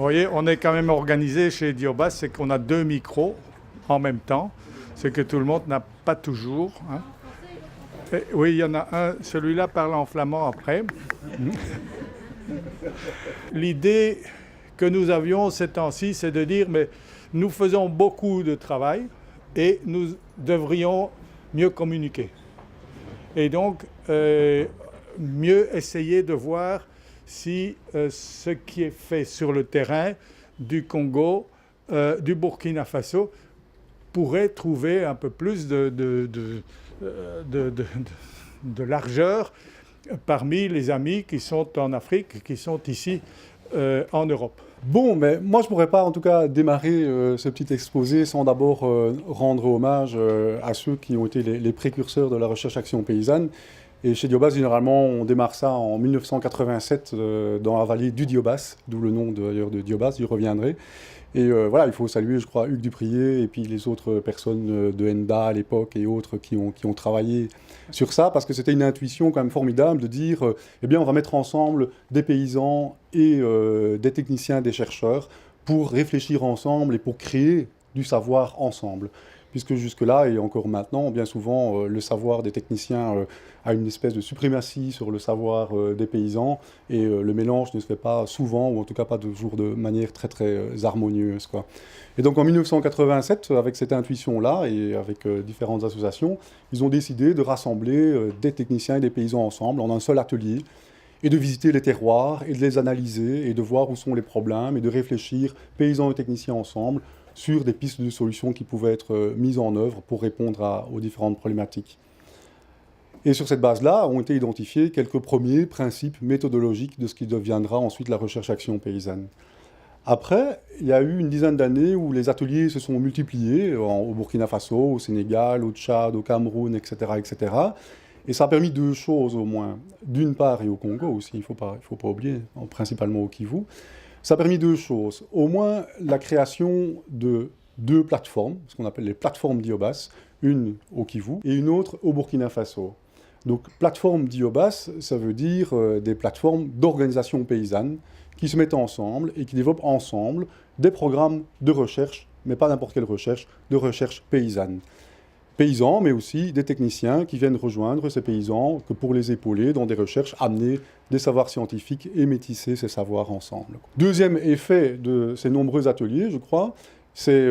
Vous voyez, on est quand même organisé chez Diobas, c'est qu'on a 2 micros en même temps. C'est que tout le monde n'a pas toujours. Hein. Oui, il y en a un. Celui-là parle en flamand après. L'idée que nous avions ces temps-ci, c'est de dire, mais nous faisons beaucoup de travail et nous devrions mieux communiquer. Et donc, mieux essayer de voir si ce qui est fait sur le terrain du Congo, du Burkina Faso, pourrait trouver un peu plus de largeur parmi les amis qui sont en Afrique, qui sont ici en Europe. Bon, mais moi je ne pourrais pas en tout cas démarrer ce petit exposé sans d'abord rendre hommage à ceux qui ont été les précurseurs de la recherche-action paysanne. Et chez Diobas, généralement, on démarre ça en 1987 dans la vallée du Diobas, d'où le nom d'ailleurs de Diobas, j'y reviendrai. Et voilà, il faut saluer, je crois, Hugues Duprier et puis les autres personnes de ENDA à l'époque et autres qui ont travaillé sur ça, parce que c'était une intuition quand même formidable de dire, eh bien, on va mettre ensemble des paysans et des techniciens, des chercheurs, pour réfléchir ensemble et pour créer du savoir ensemble. Puisque jusque-là, et encore maintenant, bien souvent, le savoir des techniciens a une espèce de suprématie sur le savoir des paysans, et le mélange ne se fait pas souvent, ou en tout cas pas toujours de manière très très harmonieuse, quoi. Et donc en 1987, avec cette intuition-là, et avec différentes associations, ils ont décidé de rassembler des techniciens et des paysans ensemble en un seul atelier, et de visiter les terroirs, et de les analyser, et de voir où sont les problèmes, et de réfléchir, paysans et techniciens ensemble, sur des pistes de solutions qui pouvaient être mises en œuvre pour répondre aux différentes problématiques. Et sur cette base-là, ont été identifiés quelques premiers principes méthodologiques de ce qui deviendra ensuite la recherche-action paysanne. Après, il y a eu une dizaine d'années où les ateliers se sont multipliés, au Burkina Faso, au Sénégal, au Tchad, au Cameroun, etc., etc. Et ça a permis deux choses au moins. D'une part, et au Congo aussi, il ne faut pas oublier, principalement au Kivu, ça a permis deux choses. Au moins la création de deux plateformes, ce qu'on appelle les plateformes Diobas, une au Kivu et une autre au Burkina Faso. Donc plateforme Diobas, ça veut dire des plateformes d'organisation paysanne qui se mettent ensemble et qui développent ensemble des programmes de recherche, mais pas n'importe quelle recherche, de recherche paysanne. Paysans, mais aussi des techniciens qui viennent rejoindre ces paysans que pour les épauler dans des recherches, amener des savoirs scientifiques et métisser ces savoirs ensemble. Deuxième effet de ces nombreux ateliers, je crois, c'est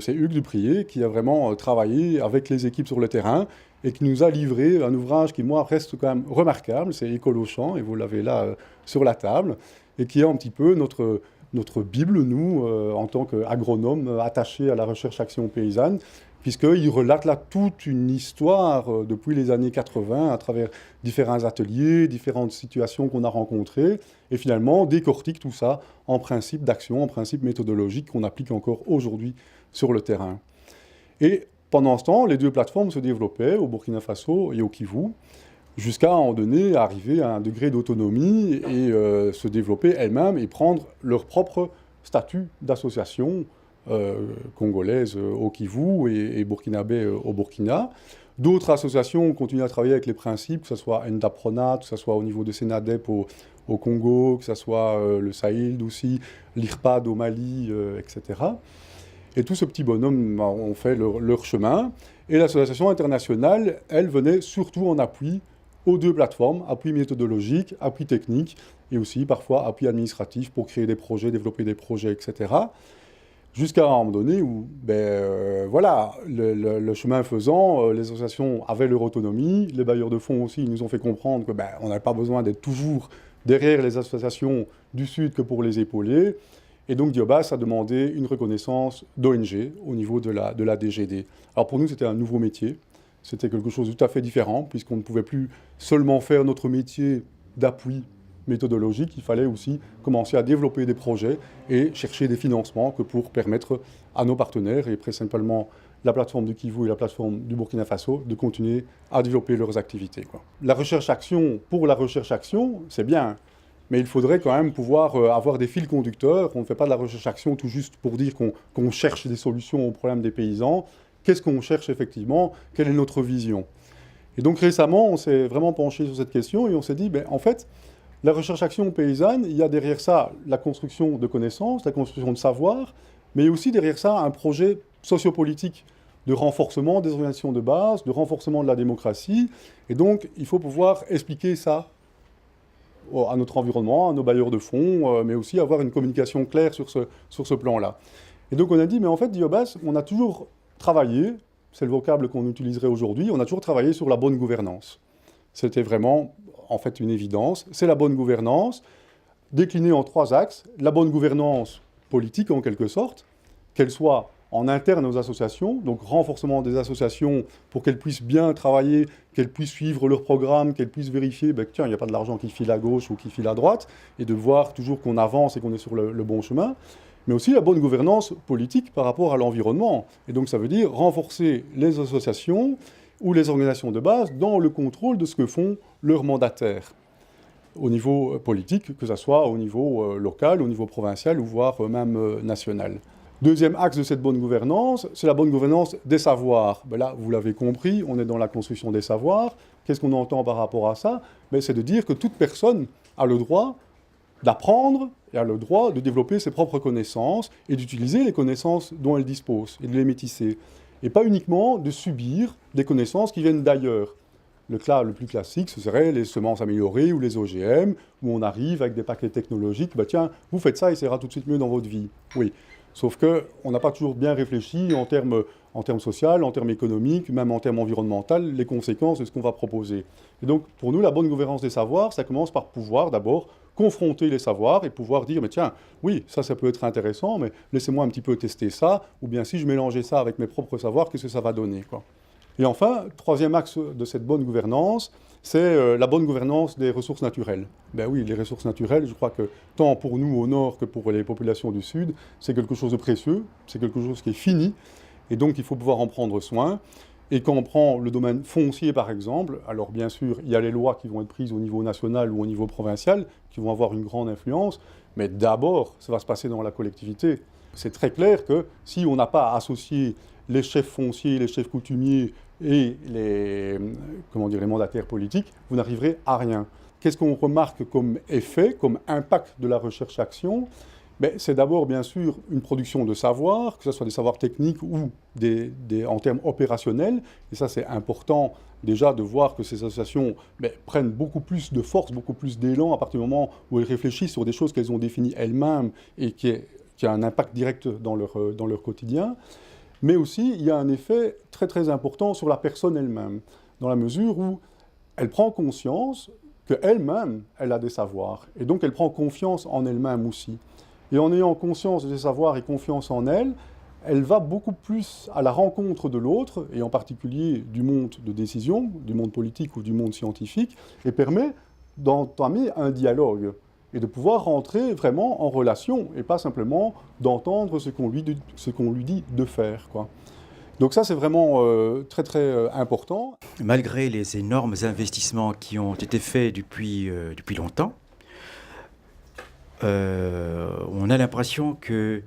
Hugues Duprier qui a vraiment travaillé avec les équipes sur le terrain et qui nous a livré un ouvrage qui, moi, reste quand même remarquable, c'est École au champ, et vous l'avez là sur la table, et qui est un petit peu notre Bible, nous, en tant qu'agronomes attachés à la recherche-action paysanne, puisqu'il relate là toute une histoire depuis les années 80 à travers différents ateliers, différentes situations qu'on a rencontrées, et finalement décortique tout ça en principe d'action, en principe méthodologique qu'on applique encore aujourd'hui sur le terrain. Et pendant ce temps, les deux plateformes se développaient au Burkina Faso et au Kivu, jusqu'à en donner, arriver à un degré d'autonomie et se développer elles-mêmes et prendre leur propre statut d'association congolaise au Kivu et burkinabé au Burkina. D'autres associations continuent à travailler avec les principes, que ce soit ENDAPRONAT, que ce soit au niveau de SENADEP au Congo, que ce soit le Sahel aussi, l'IRPAD au Mali, etc. Et tout ce petit bonhomme ont fait leur chemin. Et l'association internationale, elle, venait surtout en appui aux deux plateformes, appui méthodologique, appui technique, et aussi parfois appui administratif pour créer des projets, développer des projets, etc. Jusqu'à un moment donné où, voilà, le chemin faisant, les associations avaient leur autonomie, les bailleurs de fonds aussi nous ont fait comprendre que on n'avait pas besoin d'être toujours derrière les associations du Sud que pour les épauler. Et donc Diobas a demandé une reconnaissance d'ONG au niveau de la DGD. Alors pour nous, c'était un nouveau métier, c'était quelque chose de tout à fait différent, puisqu'on ne pouvait plus seulement faire notre métier d'appui méthodologique, il fallait aussi commencer à développer des projets et chercher des financements que pour permettre à nos partenaires, et principalement la plateforme du Kivu et la plateforme du Burkina Faso, de continuer à développer leurs activités, quoi. La recherche-action pour la recherche-action, c'est bien, mais il faudrait quand même pouvoir avoir des fils conducteurs. On ne fait pas de la recherche-action tout juste pour dire qu'on cherche des solutions aux problèmes des paysans. Qu'est-ce qu'on cherche effectivement? Quelle est notre vision? Et donc récemment, on s'est vraiment penché sur cette question et on s'est dit, en fait, La recherche-action paysanne, il y a derrière ça la construction de connaissances, la construction de savoir, mais il y a aussi derrière ça un projet sociopolitique de renforcement des organisations de base, de renforcement de la démocratie. Et donc, il faut pouvoir expliquer ça à notre environnement, à nos bailleurs de fonds, mais aussi avoir une communication claire sur ce plan-là. Et donc, on a dit, mais en fait, Diobas, on a toujours travaillé, c'est le vocable qu'on utiliserait aujourd'hui, on a toujours travaillé sur la bonne gouvernance. C'était vraiment, en fait, une évidence. C'est la bonne gouvernance, déclinée en 3 axes. La bonne gouvernance politique, en quelque sorte, qu'elle soit en interne aux associations, donc renforcement des associations pour qu'elles puissent bien travailler, qu'elles puissent suivre leur programme, qu'elles puissent vérifier que tiens, il n'y a pas de l'argent qui file à gauche ou qui file à droite, et de voir toujours qu'on avance et qu'on est sur le bon chemin, mais aussi la bonne gouvernance politique par rapport à l'environnement. Et donc ça veut dire renforcer les associations ou les organisations de base dans le contrôle de ce que font leurs mandataires au niveau politique, que ce soit au niveau local, au niveau provincial ou voire même national. Deuxième axe de cette bonne gouvernance, c'est la bonne gouvernance des savoirs. Ben là, vous l'avez compris, on est dans la construction des savoirs. Qu'est-ce qu'on entend par rapport à ça? Ben, c'est de dire que toute personne a le droit d'apprendre et a le droit de développer ses propres connaissances et d'utiliser les connaissances dont elle dispose et de les métisser. Et pas uniquement de subir des connaissances qui viennent d'ailleurs. Le plus classique, ce serait les semences améliorées ou les OGM, où on arrive avec des paquets technologiques. Ben tiens, vous faites ça et ça ira tout de suite mieux dans votre vie. Oui. Sauf qu'on n'a pas toujours bien réfléchi en termes sociaux, en termes économiques, même en termes environnementaux, les conséquences de ce qu'on va proposer. Et donc, pour nous, la bonne gouvernance des savoirs, ça commence par pouvoir d'abord confronter les savoirs et pouvoir dire, mais tiens, oui, ça peut être intéressant, mais laissez-moi un petit peu tester ça, ou bien si je mélangeais ça avec mes propres savoirs, qu'est-ce que ça va donner, quoi. Et enfin, troisième axe de cette bonne gouvernance, c'est la bonne gouvernance des ressources naturelles. Ben oui, les ressources naturelles, je crois que tant pour nous au nord que pour les populations du sud, c'est quelque chose de précieux, c'est quelque chose qui est fini, et donc il faut pouvoir en prendre soin. Et quand on prend le domaine foncier, par exemple, alors bien sûr, il y a les lois qui vont être prises au niveau national ou au niveau provincial, qui vont avoir une grande influence, mais d'abord, ça va se passer dans la collectivité. C'est très clair que si on n'a pas associé les chefs fonciers, les chefs coutumiers et les mandataires politiques, vous n'arriverez à rien. Qu'est-ce qu'on remarque comme effet, comme impact de la recherche-action? C'est d'abord, bien sûr, une production de savoir, que ce soit des savoirs techniques ou en termes opérationnels. Et ça, c'est important déjà de voir que ces associations prennent beaucoup plus de force, beaucoup plus d'élan à partir du moment où elles réfléchissent sur des choses qu'elles ont définies elles-mêmes et qui a un impact direct dans leur quotidien. Mais aussi, il y a un effet très très important sur la personne elle-même, dans la mesure où elle prend conscience qu'elle-même, elle a des savoirs. Et donc, elle prend confiance en elle-même aussi. Et en ayant conscience de ses savoirs et confiance en elle, elle va beaucoup plus à la rencontre de l'autre, et en particulier du monde de décision, du monde politique ou du monde scientifique, et permet d'entamer un dialogue et de pouvoir rentrer vraiment en relation, et pas simplement d'entendre ce qu'on lui dit de faire, quoi. Donc ça, c'est vraiment très très important. Malgré les énormes investissements qui ont été faits depuis longtemps, on a l'impression que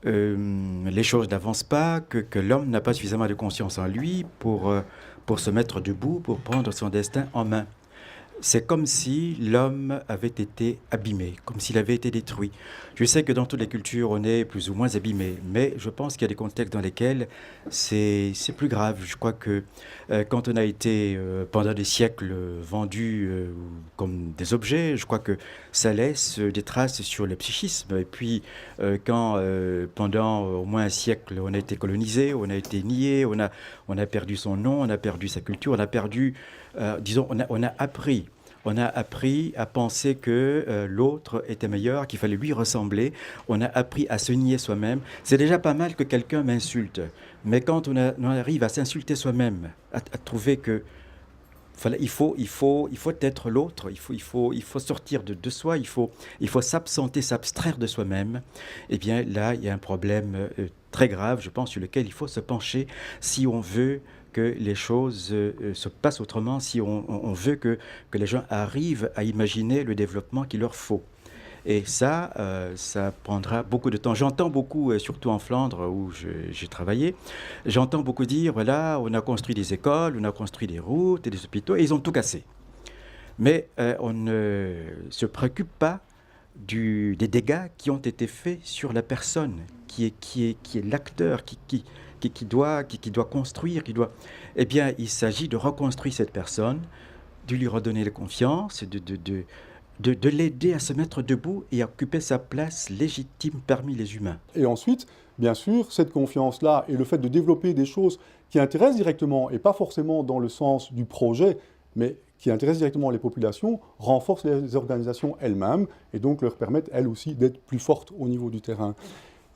les choses n'avancent pas, que l'homme n'a pas suffisamment de conscience en lui pour se mettre debout, pour prendre son destin en main. C'est comme si l'homme avait été abîmé, comme s'il avait été détruit. Je sais que dans toutes les cultures, on est plus ou moins abîmé, mais je pense qu'il y a des contextes dans lesquels c'est plus grave. Je crois que quand on a été pendant des siècles vendu comme des objets, je crois que ça laisse des traces sur le psychisme. Et puis quand pendant au moins un siècle, on a été colonisé, on a été nié, on a perdu son nom, on a perdu sa culture, on a perdu... on a appris à penser que l'autre était meilleur, qu'il fallait lui ressembler. On a appris à se nier soi-même. C'est déjà pas mal que quelqu'un m'insulte. Mais quand on arrive à s'insulter soi-même, à trouver que il faut être l'autre, il faut sortir de soi, il faut s'absenter, s'abstraire de soi-même, eh bien là, il y a un problème très grave, je pense, sur lequel il faut se pencher si on veut que les choses se passent autrement, si on veut que les gens arrivent à imaginer le développement qu'il leur faut. Et ça prendra beaucoup de temps. J'entends beaucoup, surtout en Flandre où j'ai travaillé, j'entends beaucoup dire, voilà, on a construit des écoles, on a construit des routes et des hôpitaux, et ils ont tout cassé. Mais on ne se préoccupe pas des dégâts qui ont été faits sur la personne, qui est l'acteur, qui doit construire, Eh bien, il s'agit de reconstruire cette personne, de lui redonner la confiance, de l'aider à se mettre debout et à occuper sa place légitime parmi les humains. Et ensuite, bien sûr, cette confiance-là et le fait de développer des choses qui intéressent directement, et pas forcément dans le sens du projet, mais qui intéressent directement les populations, renforcent les organisations elles-mêmes et donc leur permettent, elles aussi, d'être plus fortes au niveau du terrain.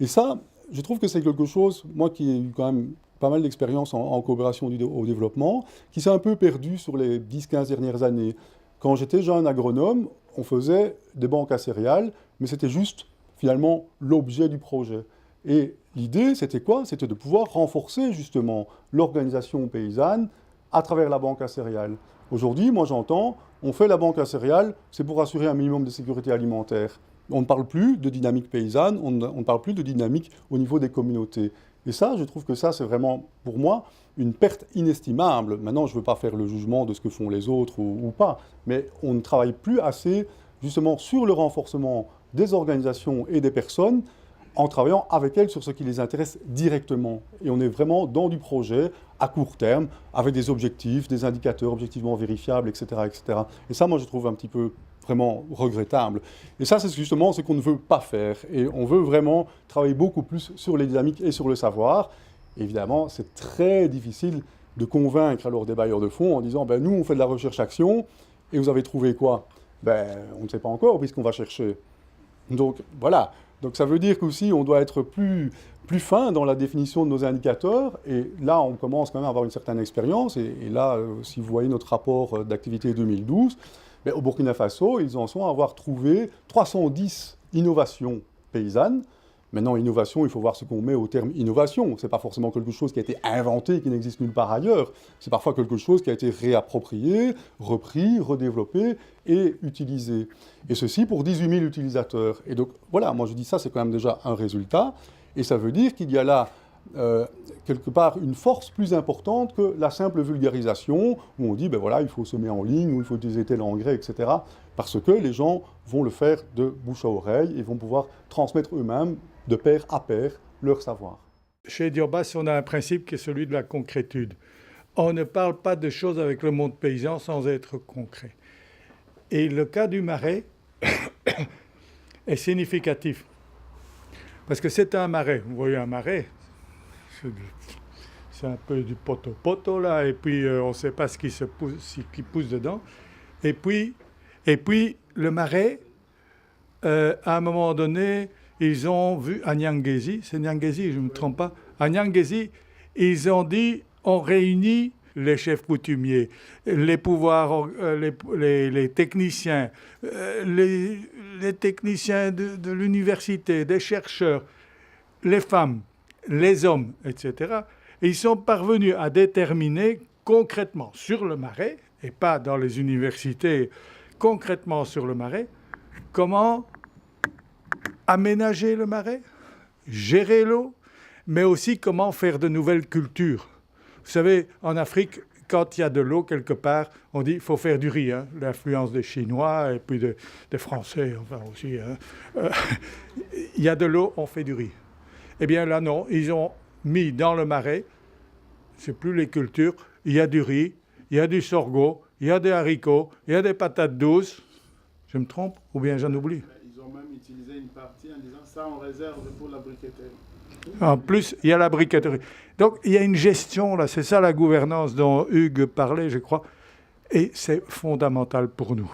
Et ça, je trouve que c'est quelque chose, moi qui ai eu quand même pas mal d'expérience en coopération au développement, qui s'est un peu perdu sur les 10-15 dernières années. Quand j'étais jeune agronome, on faisait des banques à céréales, mais c'était juste, finalement, l'objet du projet. Et l'idée, c'était quoi? C'était de pouvoir renforcer, justement, l'organisation paysanne à travers la banque à céréales. Aujourd'hui, moi j'entends, on fait la banque à céréales, c'est pour assurer un minimum de sécurité alimentaire. On ne parle plus de dynamique paysanne, on ne parle plus de dynamique au niveau des communautés. Et ça, je trouve que ça, c'est vraiment, pour moi, une perte inestimable. Maintenant, je ne veux pas faire le jugement de ce que font les autres ou pas, mais on ne travaille plus assez, justement, sur le renforcement des organisations et des personnes, en travaillant avec elles sur ce qui les intéresse directement. Et on est vraiment dans du projet à court terme, avec des objectifs, des indicateurs objectivement vérifiables, etc., etc. Et ça, moi, je trouve un petit peu vraiment regrettable. Et ça, c'est justement ce qu'on ne veut pas faire. Et on veut vraiment travailler beaucoup plus sur les dynamiques et sur le savoir. Et évidemment, c'est très difficile de convaincre alors des bailleurs de fonds en disant nous, on fait de la recherche-action, et vous avez trouvé quoi? On ne sait pas encore, puisqu'on va chercher. Donc, voilà. Donc ça veut dire qu'aussi, on doit être plus fin dans la définition de nos indicateurs. Et là, on commence quand même à avoir une certaine expérience. Et là, si vous voyez notre rapport d'activité 2012, au Burkina Faso, ils en sont à avoir trouvé 310 innovations paysannes. Maintenant, innovation, il faut voir ce qu'on met au terme innovation. Ce n'est pas forcément quelque chose qui a été inventé et qui n'existe nulle part ailleurs. C'est parfois quelque chose qui a été réapproprié, repris, redéveloppé et utilisé. Et ceci pour 18 000 utilisateurs. Et donc, voilà, moi je dis ça, c'est quand même déjà un résultat. Et ça veut dire qu'il y a là, quelque part, une force plus importante que la simple vulgarisation, où on dit, voilà, il faut semer en ligne, ou il faut utiliser tel engrais, etc. Parce que les gens vont le faire de bouche à oreille et vont pouvoir transmettre eux-mêmes, de pair à pair, leur savoir. Chez Diobas, on a un principe qui est celui de la concrétude. On ne parle pas de choses avec le monde paysan sans être concret. Et le cas du marais est significatif. Parce que c'est un marais. Vous voyez un marais, c'est un peu du poto-poto là, et puis on ne sait pas ce qui pousse dedans. Et puis le marais, à un moment donné, ils ont vu à Nyangezi, c'est Nyangezi, je ne me trompe pas, à Nyangezi, ils ont dit, on réunit les chefs coutumiers, les pouvoirs, les techniciens, les techniciens de l'université, des chercheurs, les femmes, les hommes, etc. Et ils sont parvenus à déterminer concrètement sur le marais, et pas dans les universités, concrètement sur le marais, comment aménager le marais, gérer l'eau, mais aussi comment faire de nouvelles cultures. Vous savez, en Afrique, quand il y a de l'eau quelque part, on dit qu'il faut faire du riz. L'influence des Chinois et puis des Français, enfin aussi. Il y a de l'eau, on fait du riz. Eh bien là, non, ils ont mis dans le marais, c'est plus les cultures, il y a du riz, il y a du sorgho, il y a des haricots, il y a des patates douces. Je me trompe ou bien j'en oublie? Ils ont même utilisé une partie en disant ça on réserve pour la briqueterie. En plus, il y a la briqueterie. Donc, il y a une gestion, là, c'est ça la gouvernance dont Hugues parlait, je crois, et c'est fondamental pour nous.